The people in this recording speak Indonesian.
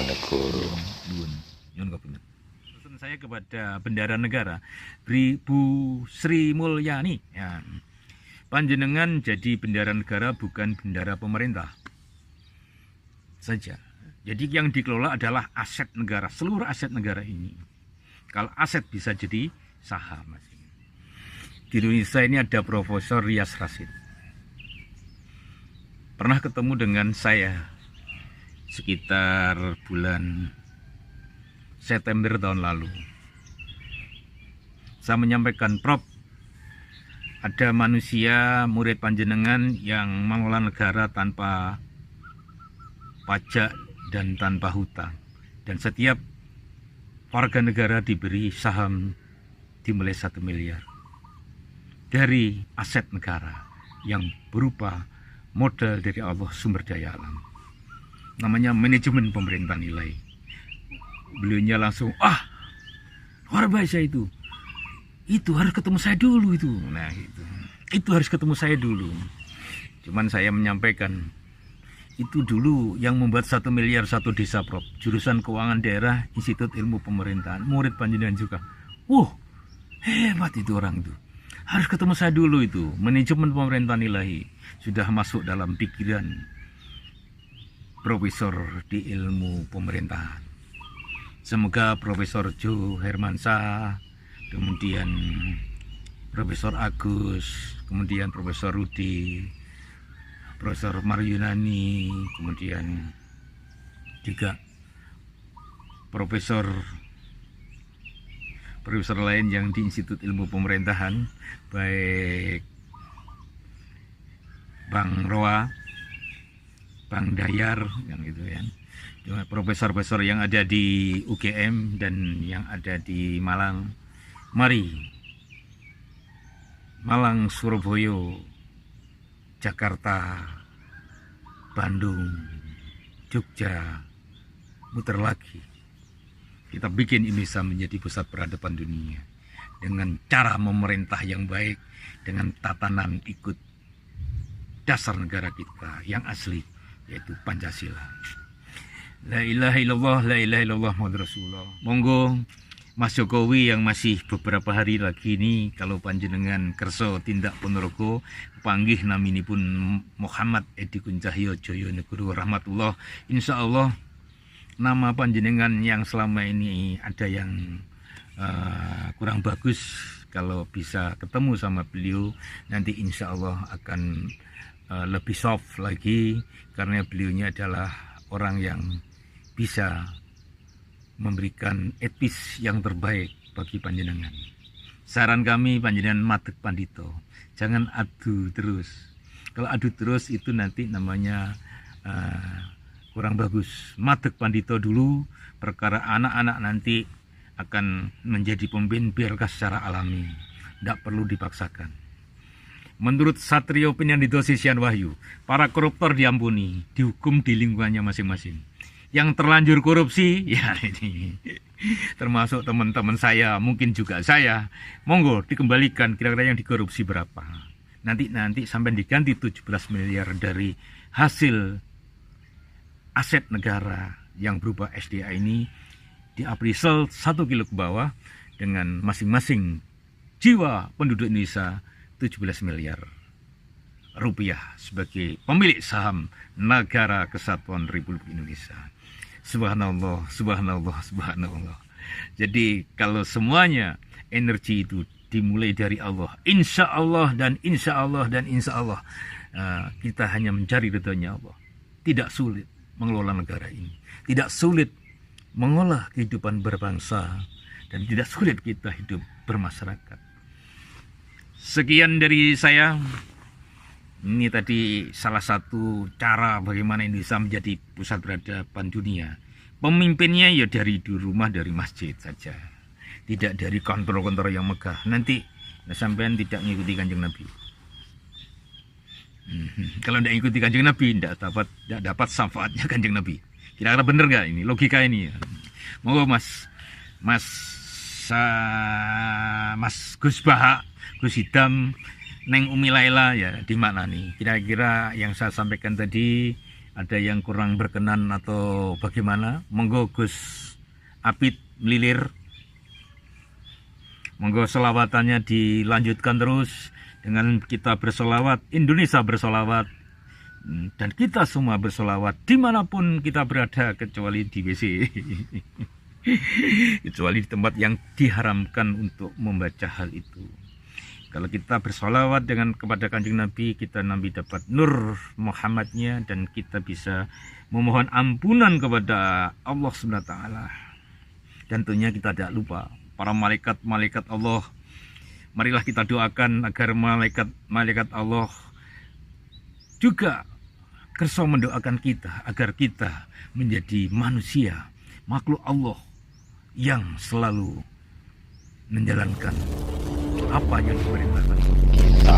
Jojonegoro. Pesan saya kepada bendahara negara, Bu Sri Mulyani, ya, panjenengan jadi bendahara negara bukan bendahara pemerintah saja. Jadi yang dikelola adalah aset negara, seluruh aset negara ini. Kalau aset bisa jadi saham. Di Indonesia ini ada Profesor Rias Rasid. Pernah ketemu dengan saya sekitar bulan September tahun lalu. Saya menyampaikan, Prof, ada manusia murid panjenengan yang mengelola negara tanpa pajak dan tanpa hutang. Dan setiap warga negara diberi saham dimulai 1 miliar dari aset negara yang berupa modal dari Allah, sumber daya alam. Namanya manajemen pemerintahan nilai. Beliaunya langsung, luar biasa itu harus ketemu saya dulu itu. Nah, itu harus ketemu saya dulu. Cuman saya menyampaikan, itu dulu yang membuat 1 miliar satu desa, Prof. Jurusan Keuangan Daerah, Institut Ilmu Pemerintahan, murid panjenengan juga. Hebat itu orang itu. Harus ketemu saya dulu itu. Manajemen pemerintahan ilahi sudah masuk dalam pikiran profesor di ilmu pemerintahan. Semoga Profesor Jo Hermansyah, kemudian Profesor Agus, kemudian Profesor Rudi, Profesor Maryunani, kemudian juga Profesor lain yang di Institut Ilmu Pemerintahan, baik Bang Roa, Bang Dayar, yang gitu ya. Profesor-profesor yang ada di UGM dan yang ada di Malang. Mari, Malang, Surabaya, Jakarta, Bandung, Jogja, muter lagi. Kita bikin Indonesia menjadi pusat peradaban dunia dengan cara memerintah yang baik, dengan tatanan ikut dasar negara kita yang asli, yaitu Pancasila. La ilaha illallah, la ilaha illallah, Muhammad Rasulullah. Monggo Mas Jokowi yang masih beberapa hari lagi ini, kalau panjenengan kerso tindak ponorogo, panggih naminipun Muhammad Edi Kuncahyo Jojonegoro rahmatullah. Insya Allah nama panjenengan yang selama ini ada yang kurang bagus, kalau bisa ketemu sama beliau nanti insya Allah akan lebih soft lagi, karena beliaunya adalah orang yang bisa memberikan etis yang terbaik bagi panjenengan. Saran kami, panjenengan madeg pandito, jangan adu terus. Kalau adu terus itu nanti namanya kurang bagus. Madeg pandito dulu, perkara anak-anak nanti akan menjadi pemimpin biarkah secara alami, tidak perlu dipaksakan. Menurut Satrio Pinandito Sisyan Wahyu, para koruptor diampuni, dihukum di lingkungannya masing-masing. Yang terlanjur korupsi, ya ini termasuk teman-teman saya, mungkin juga saya, monggo dikembalikan kira-kira yang dikorupsi berapa. Nanti sampai diganti 17 miliar dari hasil aset negara yang berupa SDA ini, diaprisel 1 kilo ke bawah dengan masing-masing jiwa penduduk Indonesia 17 miliar rupiah sebagai pemilik saham Negara Kesatuan Republik Indonesia. Subhanallah, subhanallah, subhanallah. Jadi kalau semuanya energi itu dimulai dari Allah, insya Allah dan insya Allah dan insya Allah, kita hanya mencari ridhonya Allah. Tidak sulit mengelola negara ini, tidak sulit mengolah kehidupan berbangsa, dan tidak sulit kita hidup bermasyarakat. Sekian dari saya. Ini tadi salah satu cara bagaimana Indonesia menjadi pusat peradaban dunia. Pemimpinnya ya dari di rumah, dari masjid saja. Tidak dari kantor-kantor yang megah. Nanti sampean tidak mengikuti Kanjeng Nabi. Kalau tidak ikuti Kanjeng Nabi, tidak dapat syafaatnya Kanjeng Nabi. Kira-kira benar nggak ini logika ini? Monggo Mas Gus Baha, Gus Hidam, Neng Umi Laila, ya di mana nih? Kira-kira yang saya sampaikan tadi Ada yang kurang berkenan atau bagaimana? Monggo Gus Apit Melilir, monggo selawatannya dilanjutkan terus dengan kita bersolawat, Indonesia bersolawat, dan kita semua bersolawat dimanapun kita berada, kecuali di WC. Kecuali di tempat yang diharamkan untuk membaca hal itu. Kalau kita bersolawat dengan kepada Kanjeng Nabi, kita Nabi dapat nur Muhammadnya, dan kita bisa memohon ampunan kepada Allah SWT. Dan tentunya kita tidak lupa para malaikat-malaikat Allah. Marilah kita doakan agar malaikat Allah juga kersa mendoakan kita, agar kita menjadi manusia, makhluk Allah yang selalu menjalankan apa yang diperintahkan kita.